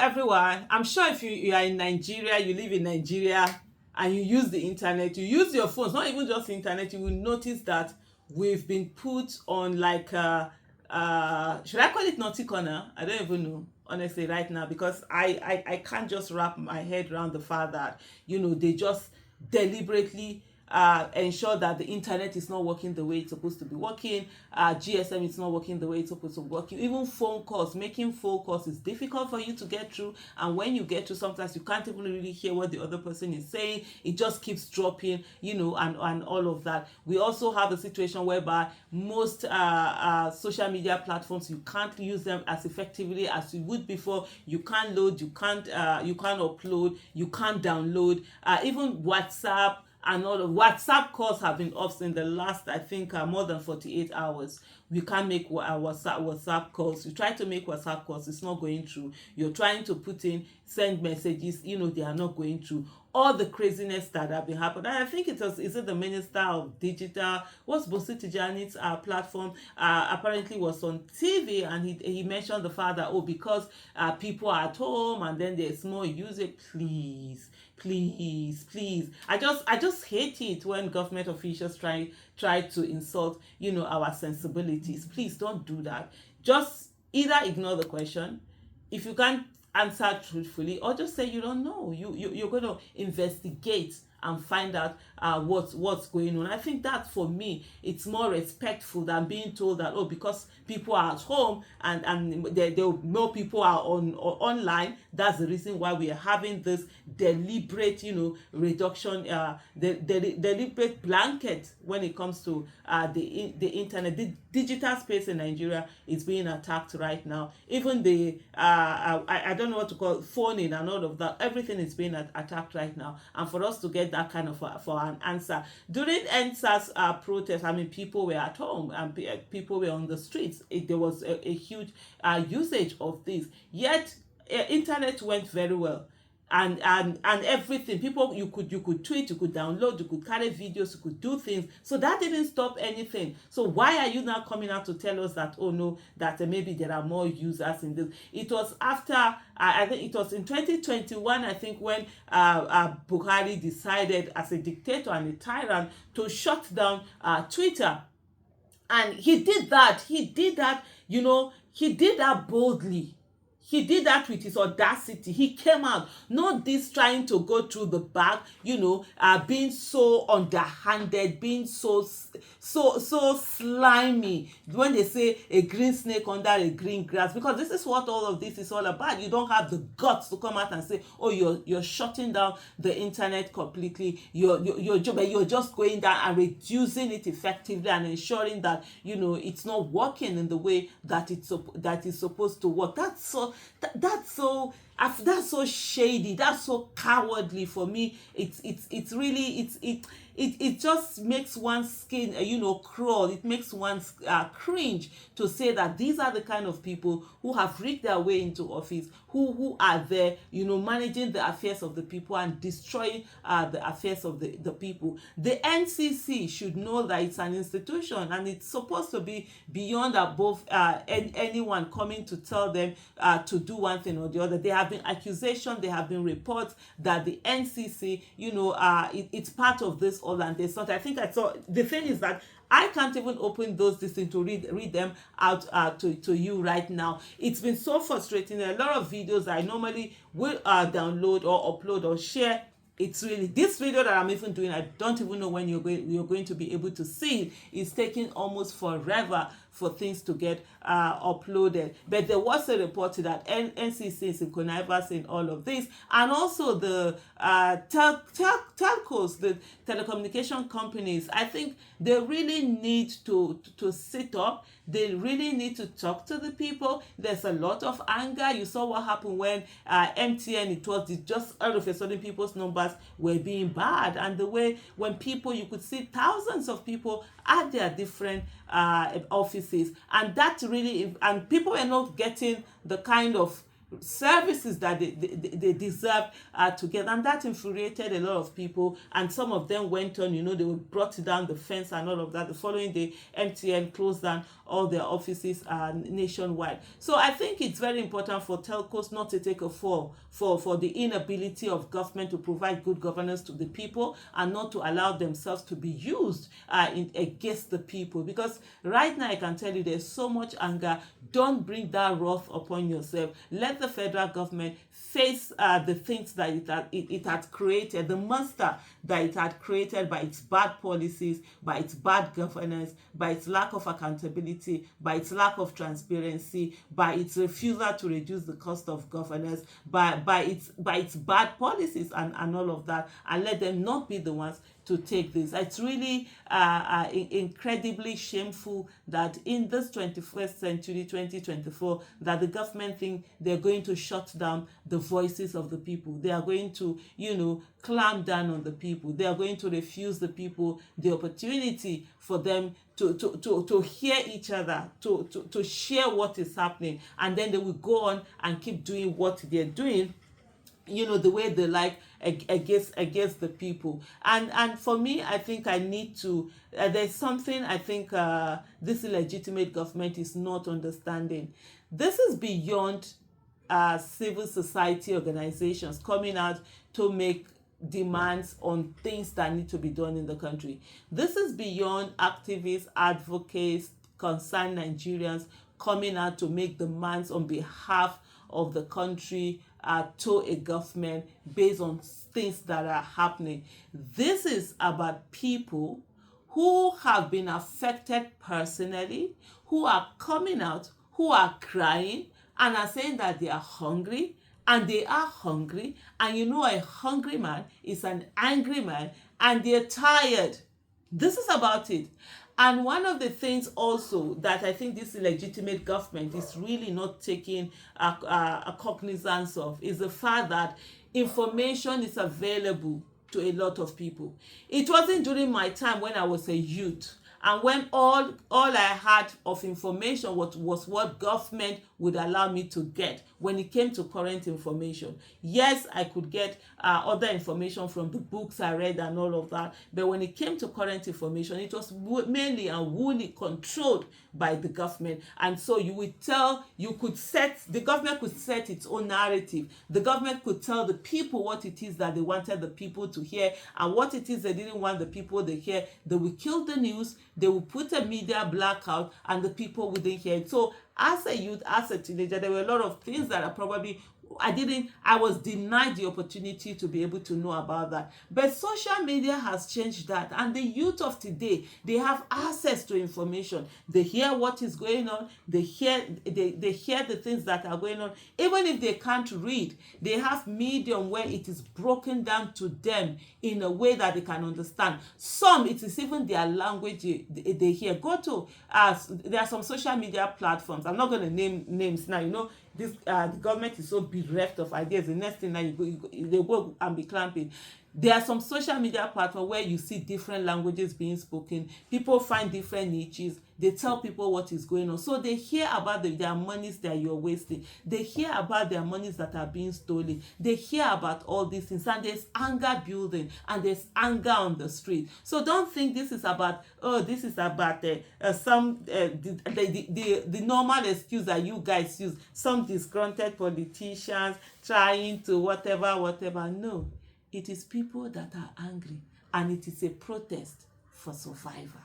everyone. I'm sure if you are in Nigeria, you live in Nigeria, and you use the internet, you use your phones, not even just internet, you will notice that we've been put on like should I call it naughty corner? I don't even know honestly right now, because I can't just wrap my head around the fact that they just deliberately ensure that the internet is not working the way it's supposed to be working. GSM is not working the way it's supposed to be working. Even phone calls, making phone calls is difficult for you to get through. And when you get through, sometimes you can't even really hear what the other person is saying. It just keeps dropping, and all of that. We also have a situation whereby most social media platforms, you can't use them as effectively as you would before. You can't load, you can't upload, you can't download. Even WhatsApp and all of WhatsApp calls have been off in the last, I think, more than 48 hours. We can't make WhatsApp calls. You try to make WhatsApp calls, it's not going through. You're trying to put in, send messages, they are not going through. All the craziness that have been happening. And I think is it the Minister of Digital, what's Bosi Tijani's platform, apparently was on TV, and he mentioned the fact that, because people are at home and then there's more usage. Please. I just hate it when government officials try to insult, our sensibilities. Please don't do that. Just either ignore the question. If you can't answer truthfully, or just say you don't know. You're going to investigate and find out what's going on. I think that, for me, it's more respectful than being told that, because people are at home and more people are online, that's the reason why we are having this deliberate reduction, the deliberate blanket when it comes to the internet. The digital space in Nigeria is being attacked right now. Even the I don't know what to call it, phoning and all of that, everything is being attacked right now. And for us to get that kind of for an answer during NSAS protest, people were at home and people were on the streets. There was a huge usage of this, yet internet went very well. And everything, people, you could tweet, you could download, you could carry videos, you could do things, so that didn't stop anything. So why are you now coming out to tell us that, oh no, that maybe there are more users in this? It was after I think it was in 2021, I think, when Buhari decided, as a dictator and a tyrant, to shut down Twitter. And he did that he did that boldly. He did that with his audacity. He came out, not this trying to go through the back, being so underhanded, being so slimy. When they say a green snake under a green grass, because this is what all of this is all about. You don't have the guts to come out and say, oh, you're shutting down the internet completely. You're just going down and reducing it effectively and ensuring that it's not working in the way that it's supposed to work. That's so shady. That's so cowardly. For me, it's really it just makes one's skin crawl. It makes one cringe to say that these are the kind of people who have rigged their way into office, who are there managing the affairs of the people and destroying the affairs of the people. The NCC should know that it's an institution and it's supposed to be beyond, above anyone coming to tell them to do one thing or the other. There have been accusations, there have been reports that the NCC it's part of this all and this. Not, I think I saw, the thing is that I can't even open those things to read them out to you right now. It's been so frustrating. A lot of videos I normally will download or upload or share. It's really, this video that I'm even doing, I don't even know when you're going to be able to see it. It's taking almost forever for things to get uploaded. But there was a report that NCC is in connivance in all of this, and also the telcos, the telecommunication companies. I think they really need to sit up. They really need to talk to the people. There's a lot of anger. You saw what happened when MTN, it was just all of a sudden people's numbers were being bad, and the way when people, you could see thousands of people at their different offices, and that really, and people were not getting the kind of services that they deserve to get. And that infuriated a lot of people, and some of them went on, they were brought down the fence and all of that. The following day, MTN closed down all their offices nationwide. So I think it's very important for telcos not to take a fall for the inability of government to provide good governance to the people, and not to allow themselves to be used against the people. Because right now I can tell you there's so much anger. Don't bring that wrath upon yourself. Let the federal government face the things that it had created, the monster that it had created by its bad policies, by its bad governance, by its lack of accountability, by its lack of transparency, by its refusal to reduce the cost of governance, by its bad policies and all of that, and let them not be the ones to take this. It's really incredibly shameful that in this 21st century, 2024, that the government think they're going to shut down the voices of the people. They are going to, clamp down on the people. They are going to refuse the people the opportunity for them to hear each other, to share what is happening, and then they will go on and keep doing what they're doing, the way they like, against the people. And for me, I think I need to there's something I think this illegitimate government is not understanding. This is beyond civil society organizations coming out to make demands on things that need to be done in the country. This is beyond activists, advocates, concerned Nigerians coming out to make demands on behalf of the country to a government based on things that are happening. This is about people who have been affected personally, who are coming out, who are crying, and are saying that they are hungry, and they are hungry, and a hungry man is an angry man, and they're tired. This is about it. And one of the things also that I think this illegitimate government is really not taking a cognizance of is the fact that information is available to a lot of people. It wasn't during my time when I was a youth, and when all I had of information was what government would allow me to get when it came to current information. Yes, I could get other information from the books I read and all of that, but when it came to current information, it was mainly and wholly controlled by the government. And so the government could set its own narrative. The government could tell the people what it is that they wanted the people to hear, and what it is they didn't want the people to hear. They will kill the news, they will put a media blackout, and the people wouldn't hear it. So as a youth, as a teenager, there were a lot of things that I was denied the opportunity to be able to know about that. But social media has changed that, and the youth of today, they have access to information. They hear what is going on, they hear the things that are going on. Even if they can't read, they have medium where it is broken down to them in a way that they can understand. Some, it is even their language they hear. There are some social media platforms. I'm not going to name names now. The government is so bereft of ideas. The next thing that they go and be clamping. There are some social media platforms where you see different languages being spoken. People find different niches. They tell people what is going on. So they hear about their monies that you're wasting. They hear about their monies that are being stolen. They hear about all these things. And there's anger building. And there's anger on the street. So don't think this is about the normal excuse that you guys use. Some disgruntled politicians trying to whatever. No. It is people that are angry, and it is a protest for survival.